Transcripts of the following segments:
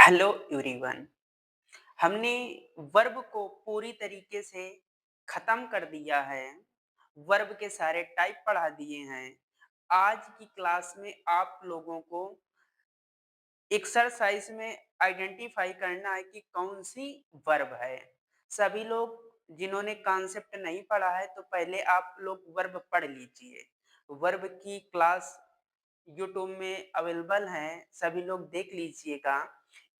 Hello everyone. हमने verb को पूरी तरीके से खत्म कर दिया है। वर्ब के सारे टाइप पढ़ा दिए हैं। आज की क्लास में आप लोगों को एक्सरसाइज में आइडेंटिफाई करना है कि कौन सी वर्ब है। सभी लोग जिन्होंने कॉन्सेप्ट नहीं पढ़ा है तो पहले आप लोग वर्ब पढ़ लीजिए। वर्ब की क्लास यूट्यूब में अवेलेबल है, सभी लोग देख लीजिएगा।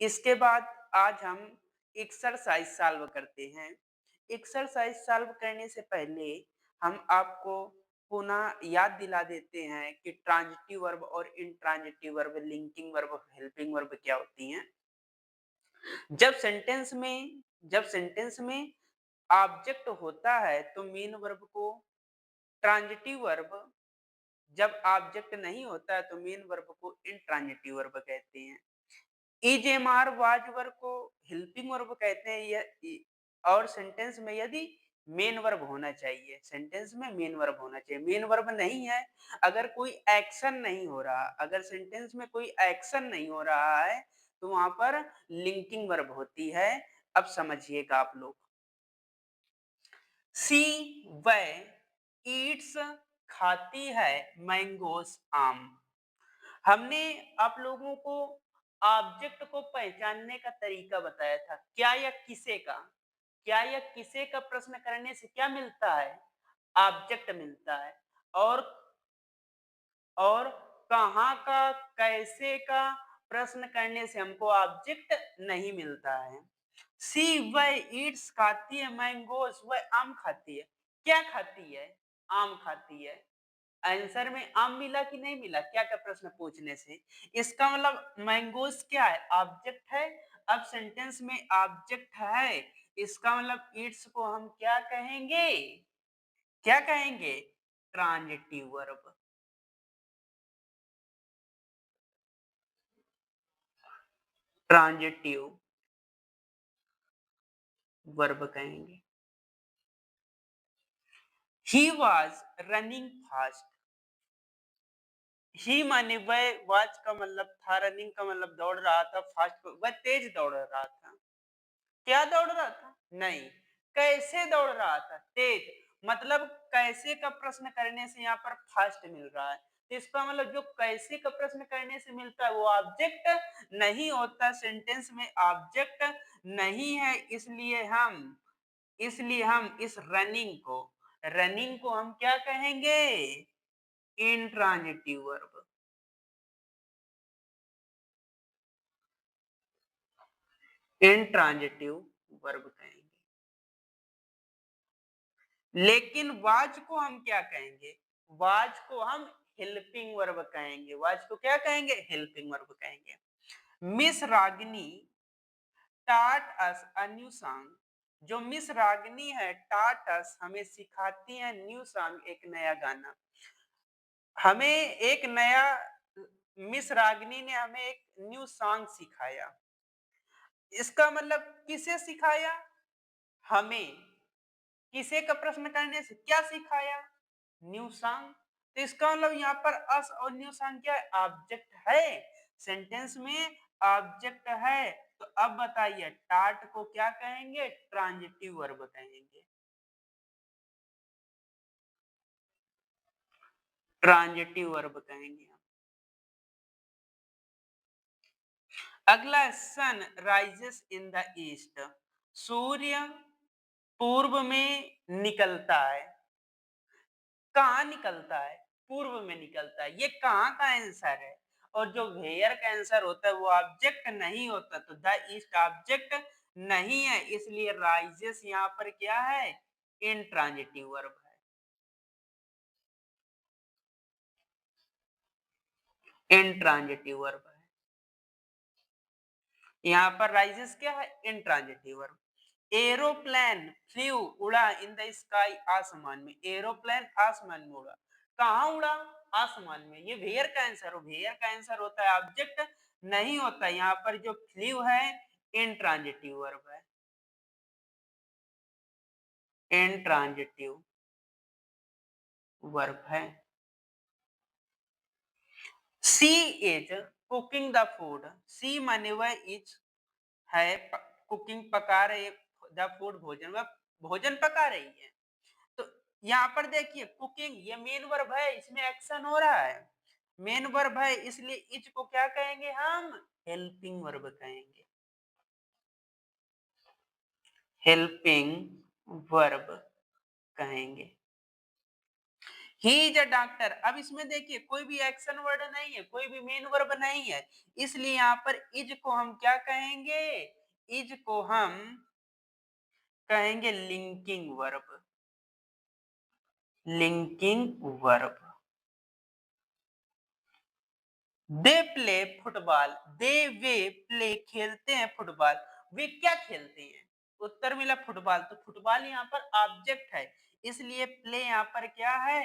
इसके बाद आज हम एक्सरसाइज सॉल्व करते हैं। एक्सरसाइज सॉल्व करने से पहले हम आपको पुनः याद दिला देते हैं कि ट्रांजिटिव वर्ब और intransitive verb, linking verb, helping verb क्या होती हैं। जब सेंटेंस में जब सेंटेंस में ऑब्जेक्ट होता है तो मेन वर्ब को ट्रांजिटिव वर्ब, जब ऑब्जेक्ट नहीं होता है तो मेन वर्ब को इंट्रांजिटिव वर्ब कहते हैं। Is am are was verb को हेल्पिंग वर्ब कहते हैं। और सेंटेंस में यदि मेन वर्ब होना चाहिए, सेंटेंस में मेन वर्ब होना चाहिए। मेन वर्ब नहीं है, अगर कोई एक्शन नहीं हो रहा, अगर सेंटेंस में कोई एक्शन नहीं हो रहा है तो वहां पर लिंकिंग वर्ब होती है। अब समझिएगा आप लोग। सी वह ईट्स खाती है मैंगोस आम। हमने आप लोगों को ऑब्जेक्ट को पहचानने का तरीका बताया था। क्या या किसे का प्रश्न करने से क्या मिलता है? ऑब्जेक्ट मिलता है। और और कहाँ का, कैसे का प्रश्न करने से हमको ऑब्जेक्ट नहीं मिलता है। सी वह ईट्स खाती है मैंगोस, वह आम खाती है। क्या खाती है? आम खाती है। आंसर में आम मिला कि नहीं मिला? क्या का प्रश्न पूछने से इसका मतलब मैंगोस क्या है? ऑब्जेक्ट है। अब सेंटेंस में ऑब्जेक्ट है, इसका मतलब ईट्स को हम क्या कहेंगे? क्या कहेंगे? Transitive verb. ट्रांजिटिव वर्ब कहेंगे। He was running fast. He माने वह, वॉज का मतलब था, रनिंग का मतलब दौड़ रहा था, फास्ट वह तेज दौड़ रहा था। क्या दौड़ रहा था? नहीं, कैसे दौड़ रहा था? तेज। मतलब कैसे का प्रश्न करने से यहाँ पर फास्ट मिल रहा है, तो इसका मतलब जो कैसे का प्रश्न करने से मिलता है वो ऑब्जेक्ट नहीं होता। सेंटेंस में ऑब्जेक्ट नहीं है, इसलिए हम इस रनिंग को हम क्या कहेंगे? Intransitive verb. इंट्रांजिटिव वर्ब कहेंगे। लेकिन वाज को हम क्या कहेंगे? वाज को हम हेल्पिंग वर्ब कहेंगे। वाज को क्या कहेंगे? हेल्पिंग वर्ब कहेंगे। मिस रागिनी टाट अस अ न्यू सॉन्ग। जो मिस रागिनी है, टाट अस हमें सिखाती है, न्यू सॉन्ग एक नया गाना। हमें एक नया, मिस रागिनी ने हमें एक न्यू सॉन्ग सिखाया। इसका मतलब किसे सिखाया? हमें। किसे का प्रश्न करने से क्या सिखाया? New song. तो इसका मतलब यहाँ पर अस और न्यू सॉन्ग क्या है? ऑब्जेक्ट है। सेंटेंस में ऑब्जेक्ट है। तो अब बताइए टाट को क्या कहेंगे? ट्रांजिटिव वर्ब कहेंगे। ट्रांजिटिव वर्ब कहेंगे। अगला, sun rises in the east. सूर्य पूर्व में निकलता है। कहाँ निकलता है? पूर्व में निकलता है। ये कहाँ का आंसर है? और जो वेयर का आंसर होता है वो ऑब्जेक्ट नहीं होता, तो द ईस्ट ऑब्जेक्ट नहीं है, इसलिए राइजेस यहाँ पर क्या है? इंट्रांजिटिव वर्ब है। इंट्रांजिटिव वर्ब है। यहाँ पर राइजेस क्या है? Intransitive verb. एरोप्लेन फ्लू, उड़ा, इन द स्काई, आसमान में। एरोप्लेन आसमान में उड़ा। कहाँ उड़ा? आसमान में। ये वेयर का आंसर हो, वेयर का आंसर होता है, ऑब्जेक्ट नहीं होता। यहाँ पर जो फ्लू है इंट्रांजिटिव वर्ब है। इंट्रांजिटिव वर्ब है। सी इज कुकिंग द फूड। सी माने वह इज है कुकिंग पका रही, द फूड भोजन, वह भोजन पका रही है। तो यहाँ पर देखिए कुकिंग ये मेन वर्ब है, इसमें एक्शन हो रहा है, मेन वर्ब है, इसलिए इज को क्या कहेंगे हम, हेल्पिंग वर्ब कहेंगे, हेल्पिंग वर्ब कहेंगे। ही इज अ डॉक्टर, अब इसमें देखिए कोई भी एक्शन वर्ड नहीं है, कोई भी मेन वर्ब नहीं है, इसलिए यहाँ पर इज को हम क्या कहेंगे, इज को हम कहेंगे linking verb, linking verb. They play football, they way play खेलते हैं फुटबॉल, वे क्या खेलते हैं, उत्तर मिला फुटबॉल, तो फुटबॉल यहाँ पर ऑब्जेक्ट है, इसलिए प्ले यहाँ पर क्या है,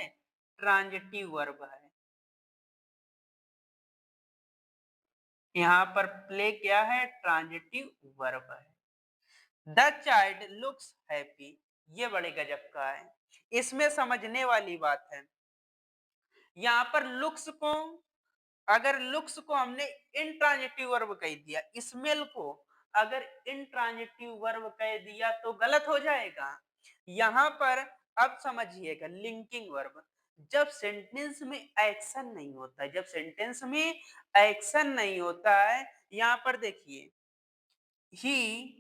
ट्रांजिटिव वर्ब है। यहाँ पर प्ले क्या है, ट्रांजिटिव वर्ब है। द चाइल्ड लुक्स हैप्पी, ये बड़े गजब का है, इसमें समझने वाली बात है। यहाँ पर लुक्स को, अगर लुक्स को हमने इंट्रांजिटिव वर्ब कह दिया, स्मेल को अगर इंट्रांजिटिव वर्ब कह दिया तो गलत हो जाएगा। यहां पर अब समझिएगा लिंकिंग वर्ब, जब सेंटेंस में एक्शन नहीं होता है, जब सेंटेंस में एक्शन नहीं होता है, यहां पर देखिए ही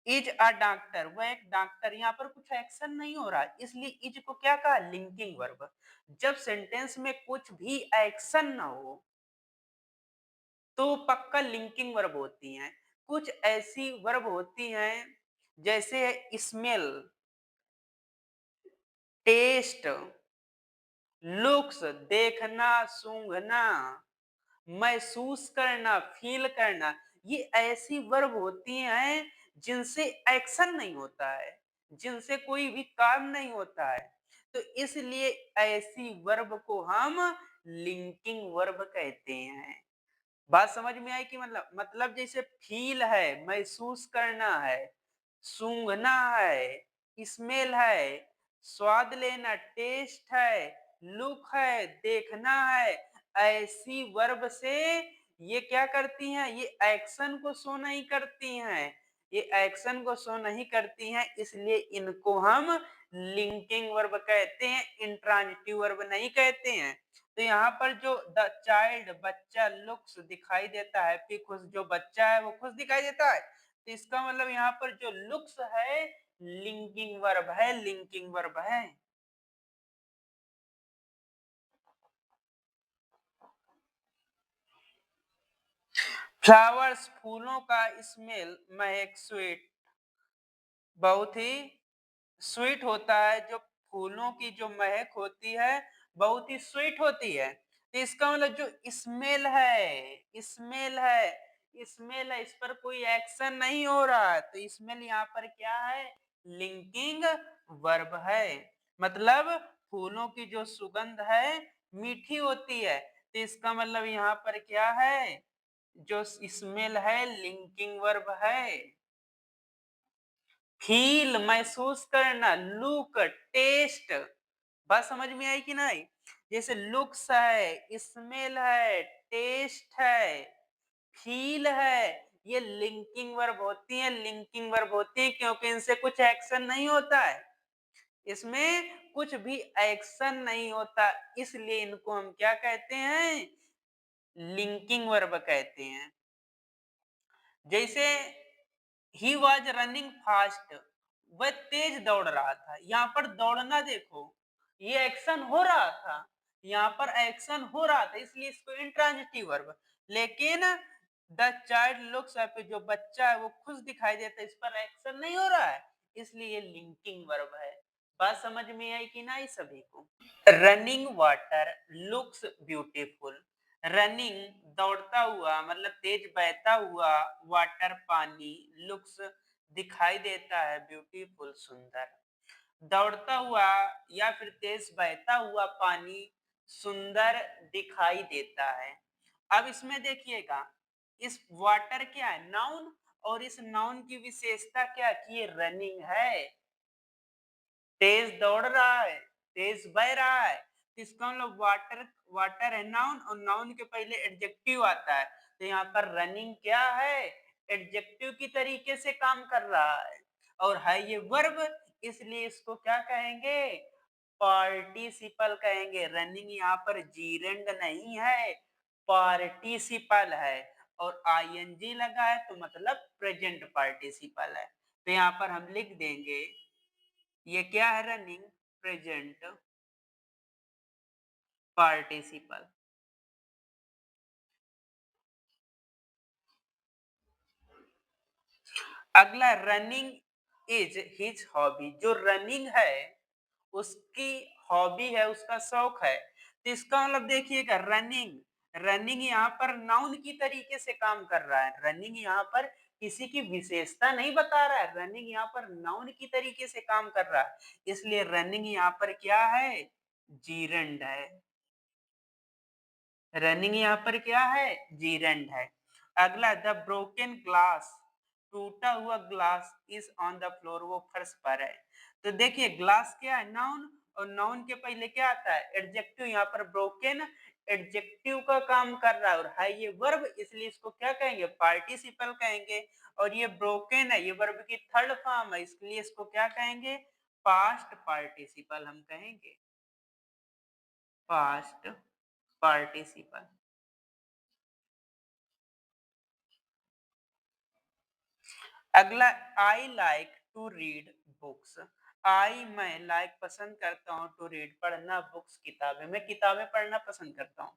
इज अ डॉक्टर, वह एक डॉक्टर, यहाँ पर कुछ एक्शन नहीं हो रहा है, इसलिए इज को क्या कहा, लिंकिंग वर्ब। जब सेंटेंस में कुछ भी एक्शन ना हो तो पक्का लिंकिंग वर्ब होती हैं। कुछ ऐसी वर्ब होती हैं जैसे स्मेल, टेस्ट, लुक्स देखना, सूंघना, महसूस करना, फील करना, ये ऐसी वर्ब होती हैं जिनसे एक्शन नहीं होता है, जिनसे कोई भी काम नहीं होता है, तो इसलिए ऐसी वर्ब को हम लिंकिंग वर्ब कहते हैं। बात समझ में आई कि मतलब जैसे फील है, महसूस करना है, सूंघना है, स्मेल है, स्वाद लेना, टेस्ट है, लुक है, देखना है, ऐसी वर्ब से ये क्या करती हैं, ये एक्शन को शो नहीं करती हैं, ये एक्शन को शो नहीं करती हैं, इसलिए इनको हम लिंकिंग वर्ब कहते हैं, इंट्रांजिटिव वर्ब नहीं कहते हैं। तो यहाँ पर जो द चाइल्ड बच्चा लुक्स दिखाई देता है, फिर खुश, जो बच्चा है वो खुश दिखाई देता है, तो इसका मतलब यहाँ पर जो लुक्स है लिंकिंग वर्ब है, लिंकिंग वर्ब है। फ्लावर्स फूलों का स्मेल, महक, स्वीट, बहुत ही स्वीट होता है, जो फूलों की जो महक होती है बहुत ही स्वीट होती है, तो इसका मतलब जो स्मेल है, स्मेल है, स्मेल है, इस पर कोई एक्शन नहीं हो रहा है, तो स्मेल यहाँ पर क्या है, लिंकिंग वर्ब है। मतलब फूलों की जो सुगंध है मीठी होती है, तो इसका मतलब यहाँ पर क्या है, जो स्मेल है लिंकिंग वर्ब है। फील महसूस करना, लुक, टेस्ट, बात समझ में आई कि नहीं, जैसे लुक्स है, स्मेल है, टेस्ट है, फील है, ये लिंकिंग वर्ब होती है, लिंकिंग वर्ब होती है क्योंकि इनसे कुछ एक्शन नहीं होता है, इसमें कुछ भी एक्शन नहीं होता, इसलिए इनको हम क्या कहते हैं, लिंकिंग वर्ब कहते हैं। जैसे ही वॉज रनिंग फास्ट, वह तेज दौड़ रहा था, यहाँ पर दौड़ना देखो, ये एक्शन हो रहा था, यहाँ पर एक्शन हो रहा था, इसलिए इसको इंट्रांजिटिव वर्ब। लेकिन द चाइल्ड लुक्स हैप्पी, जो बच्चा है वो खुश दिखाई देता है, इस पर एक्शन नहीं हो रहा है, इसलिए ये लिंकिंग वर्ब है। बात समझ में आई कि नहीं सभी को। Running water looks beautiful, running दौड़ता हुआ मतलब तेज बहता हुआ, वाटर पानी, लुक्स दिखाई देता है, ब्यूटीफुल सुंदर, दौड़ता हुआ या फिर तेज बहता हुआ पानी सुंदर दिखाई देता है। अब इसमें देखिएगा, इस वाटर क्या है, नाउन, और इस नाउन की विशेषता क्या, कि ये रनिंग है, तेज दौड़ रहा है, तेज बह रहा है, तो इसका मतलब वाटर, वाटर है नाउन, और नाउन के पहले एडजेक्टिव आता है, तो यहाँ पर रनिंग क्या है, एडजेक्टिव की तरीके से काम कर रहा है और है ये वर्ब, इसलिए इसको क्या कहेंगे, पार्टिसिपल कहेंगे। रनिंग यहाँ पर जीरेंड नहीं है, पार्टिसिपल है और आईएनजी लगा है तो मतलब प्रेजेंट पार्टिसिपल है। तो यहाँ पर हम लिख देंगे ये क्या है, रनिंग प्रेजेंट पार्टिसिपल। अगला रनिंग इज हिज हॉबी, जो रनिंग है उसकी हॉबी है, उसका शौक है। तो इसका मतलब देखिएगा, रनिंग रनिंग यहाँ पर नाउन की तरीके से काम कर रहा है। रनिंग यहाँ पर किसी की विशेषता नहीं बता रहा है, रनिंग यहाँ पर नाउन की तरीके से काम कर रहा है, इसलिए रनिंग यहाँ पर क्या है, जीरंड है। रनिंग यहाँ पर क्या है, जीरंड है। अगला, द ब्रोकन ग्लास, टूटा हुआ glass is on the floor, वो फर्श पर है। तो देखिए ग्लास क्या है, नाउन, और नाउन के पहले क्या आता है, एडजेक्टिव। यहाँ पर ब्रोकन एडजेक्टिव का काम कर रहा है और है ये वर्ब, इसलिए इसको क्या कहेंगे, पार्टिसिपल कहेंगे। और ये ब्रोकन है, ये वर्ब की थर्ड फॉर्म है, इसलिए इसको क्या कहेंगे, पास्ट पार्टिसिपल हम कहेंगे, पास्ट पार्टिसिपल। अगला, I like to read books. I, मैं, लाइक पसंद करता हूँ, टू रीड पढ़ना, बुक्स किताबें, मैं किताबें पढ़ना पसंद करता हूँ,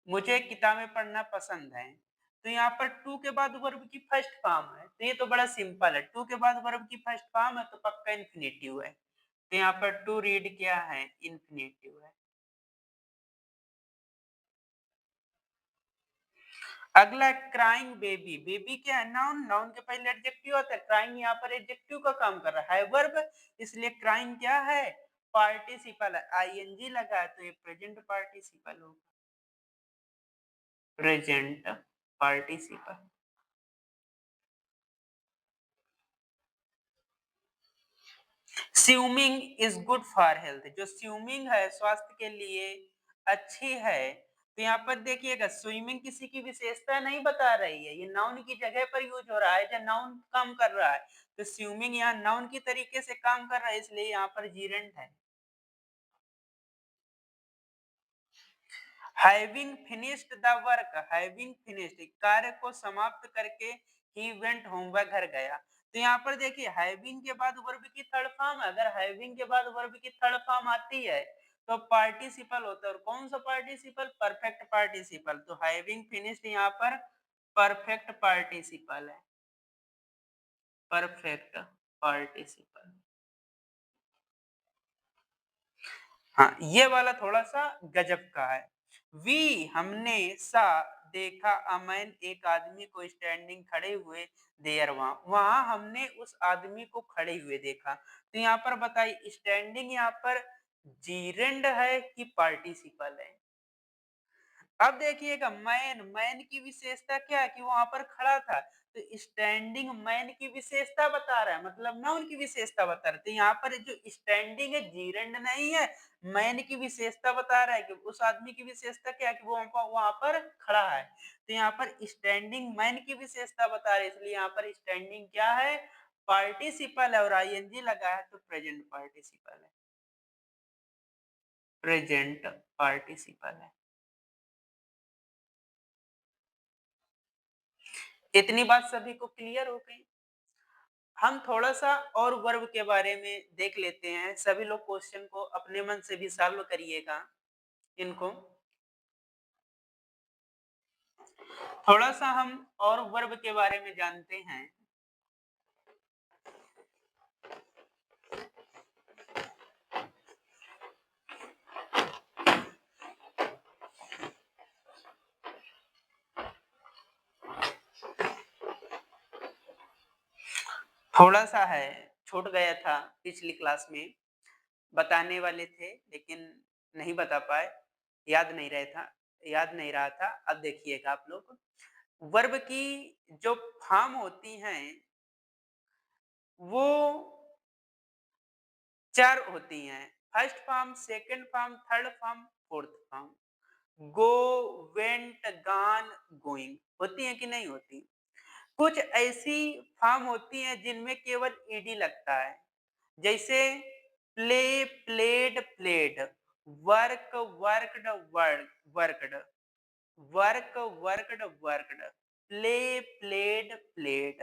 मुझे किताबें पढ़ना पसंद है। तो यहाँ पर टू के बाद वर्ब की फर्स्ट फॉर्म है, तो ये तो बड़ा सिंपल है, टू के बाद वर्ब की फर्स्ट फॉर्म है तो पक्का इन्फिनेटिव है। तो यहाँ पर टू रीड क्या है, इन्फिनेटिव है। अगला, क्राइंग बेबी, बेबी क्या है, नाउन, नाउन के पहले एडजेक्टिव होता है, क्राइंग यहाँ पर एडजेक्टिव का काम कर रहा है वर्ब, इसलिए क्राइंग क्या है, पार्टिसिपल है, आईएनजी लगा है तो ये प्रेजेंट पार्टिसिपल होगा, present participle. Swimming is good for health, जो स्विमिंग है स्वास्थ्य के लिए अच्छी है। तो यहाँ पर देखिएगा, स्विमिंग किसी की विशेषता नहीं बता रही है, ये नाउन की जगह पर यूज हो रहा है जब नाउन काम कर रहा है। तो स्विमिंग यहाँ नाउन की तरीके से काम कर रहा है, इसलिए यहाँ पर जीरेंट है। Having finished the work, having finished, कार्य को समाप्त करके ही वेंट होम, वह घर गया। तो यहाँ पर देखिए हैविंग के बाद वर्ब की थर्ड फॉर्म है, अगर हैविंग के बाद वर्ब की थर्ड फॉर्म आती है तो पार्टिसिपल होता है, और कौन सा पार्टिसिपल, परफेक्ट पार्टिसिपल। तो हैविंग फिनिश्ड यहाँ पर परफेक्ट पार्टिसिपल है, परफेक्ट पार्टिसिपल। हाँ, ये वाला थोड़ा सा गजब का है। वी, हमने, सा, देखा, अमैन, एक आदमी को स्टैंडिंग, खड़े हुए, देयर, वहां, वहां हमने उस आदमी को खड़े हुए देखा। तो यहाँ पर बताइए स्टैंडिंग यहाँ पर जीरेंड है कि पार्टिसिपल है। अब देखिएगा मैन, मैन की विशेषता क्या है कि वहां पर खड़ा था, तो स्टैंडिंग मैन की विशेषता बता रहा है, मतलब नाउन की विशेषता बता रहा है। तो यहाँ पर जो स्टैंडिंग है जीरेंड नहीं है, मैन की विशेषता बता रहा है कि उस आदमी की विशेषता क्या है कि वो वहां पर खड़ा है। तो यहाँ पर स्टैंडिंग मैन की विशेषता बता रहे, इसलिए यहाँ पर स्टैंडिंग क्या है, पार्टिसिपल है और आईएनजी लगा है तो प्रेजेंट पार्टिसिपल है, प्रेजेंट पार्टिसिपल है। इतनी बात सभी को क्लियर हो गई। हम थोड़ा-सा और वर्ब के बारे में देख लेते हैं। सभी लोग क्वेश्चन को अपने मन से भी सॉल्व करिएगा इनको। थोड़ा-सा हम और वर्ब के बारे में जानते हैं। थोड़ा-सा है, छूट गया था पिछली क्लास में, बताने वाले थे लेकिन नहीं बता पाए, याद नहीं रहा था, याद नहीं रहा था। अब देखिएगा आप लोग, वर्ब की जो फॉर्म होती हैं, वो 4 होती हैं। First form, second form, third form, fourth form. Go, went, gone, going, होती हैं कि नहीं होती? कुछ ऐसी फॉर्म होती हैं जिनमें केवल ईडी लगता है, जैसे play, played, played, work, worked, worked, work, worked, worked, play, played, played.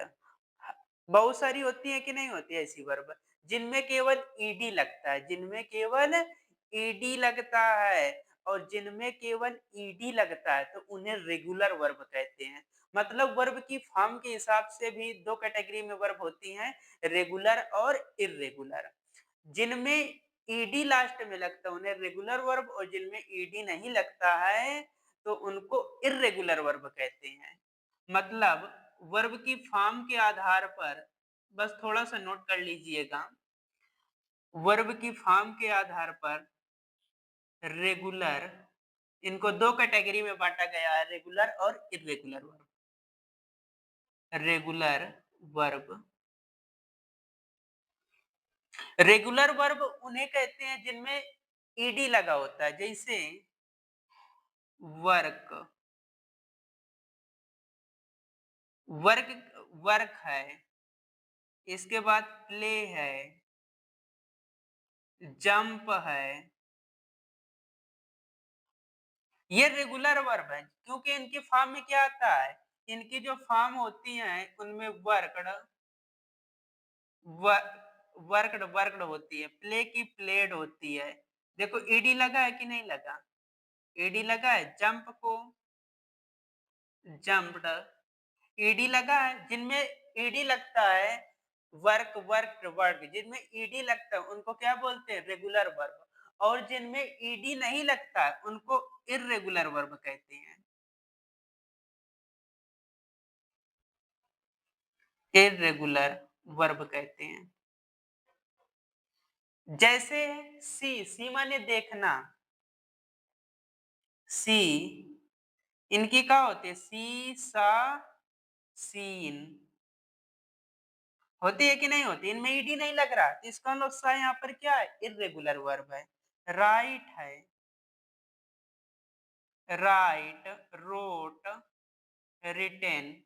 बहुत सारी होती है कि नहीं होती है ऐसी वर्ब, जिनमें केवल ईडी लगता है, जिनमें केवल ईडी लगता है, और जिनमें केवल ईडी लगता है तो उन्हें रेगुलर वर्ब कहते हैं। मतलब वर्ब की फॉर्म के हिसाब से भी दो कैटेगरी में वर्ब होती हैं, रेगुलर और इर्रेगुलर। जिनमें ईडी लास्ट में लगता है उन्हें रेगुलर वर्ब, और जिनमें ईडी नहीं लगता है तो उनको इर्रेगुलर वर्ब कहते हैं। मतलब वर्ब की फॉर्म के आधार पर बस थोड़ा सा नोट कर लीजिएगा, वर्ब की फॉर्म के आधार पर रेगुलर, इनको दो कैटेगरी में बांटा गया है, रेगुलर और irregular verb. Regular verb, regular verb उन्हें कहते हैं जिनमें ईडी लगा होता है, जैसे वर्क, वर्क, वर्क है, इसके बाद प्ले है, जंप है, ये रेगुलर वर्ब है क्योंकि इनकी फॉर्म में क्या आता है, इनकी जो फॉर्म होती है उनमें वर्कड, वर्कड, वर्कड होती है, प्ले की प्लेड होती है। देखो ईडी लगा है कि नहीं लगा, ईडी लगा है, जंप को जंप्ड, ईडी लगा है, जिनमें ईडी लगता है वर्क, वर्क, वर्क, जिनमें ईडी लगता है उनको क्या बोलते हैं, रेगुलर वर्ब, और जिनमें ईडी नहीं लगता है उनको इर्रेगुलर वर्ब कहते हैं। इर्रेगुलर वर्ब कहते हैं। जैसे सी, सी माने देखना, सी, इनकी क्या होती है, सी, सा, सीन, होती है कि नहीं होती, इनमें ईडी नहीं लग रहा तो इसका मतलब सा यहाँ पर क्या है, इर्रेगुलर वर्ब है। राइट है, राइट, रोट, रिटेन,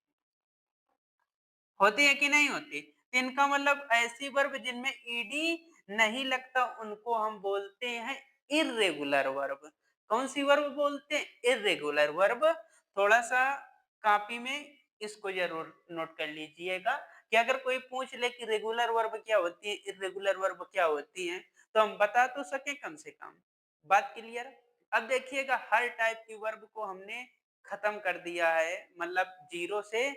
होती है कि नहीं होती, तो इनका मतलब ऐसी वर्ब जिनमें ईडी नहीं लगता उनको हम बोलते हैं इर्रेगुलर वर्ब। कौन सी वर्ब बोलते हैं, इर्रेगुलर वर्ब। थोड़ा सा कॉपी में इसको जरूर नोट कर लीजिएगा कि अगर कोई पूछ ले कि रेगुलर वर्ब क्या होती है, इर्रेगुलर वर्ब क्या होती है, तो हम बता तो सके कम से कम। बात क्लियर। अब देखिएगा हर टाइप की वर्ब को हमने खत्म कर दिया है, मतलब जीरो से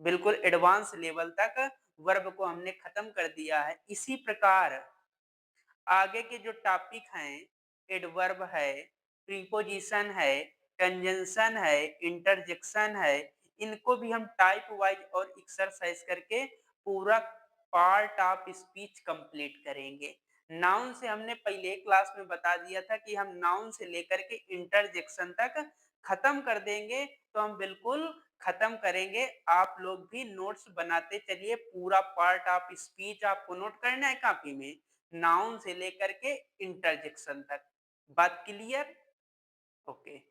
बिल्कुल एडवांस लेवल तक वर्ब को हमने खत्म कर दिया है। इसी प्रकार आगे के जो टॉपिक हैं, एडवर्ब है, प्रीपोजिशन है, कंजंक्शन है, इंटरजेक्शन है, इनको भी हम टाइप वाइज और एक्सरसाइज करके पूरा पार्ट ऑफ स्पीच कंप्लीट करेंगे। नाउन से हमने पहले क्लास में बता दिया था कि हम नाउन से लेकर के इंटरजेक्शन तक खत्म कर देंगे, तो हम बिल्कुल खत्म करेंगे। आप लोग भी नोट्स बनाते चलिए, पूरा पार्ट ऑफ स्पीच आपको नोट करना है कॉपी में, नाउन से लेकर के इंटरजेक्शन तक। बात क्लियर? ओके।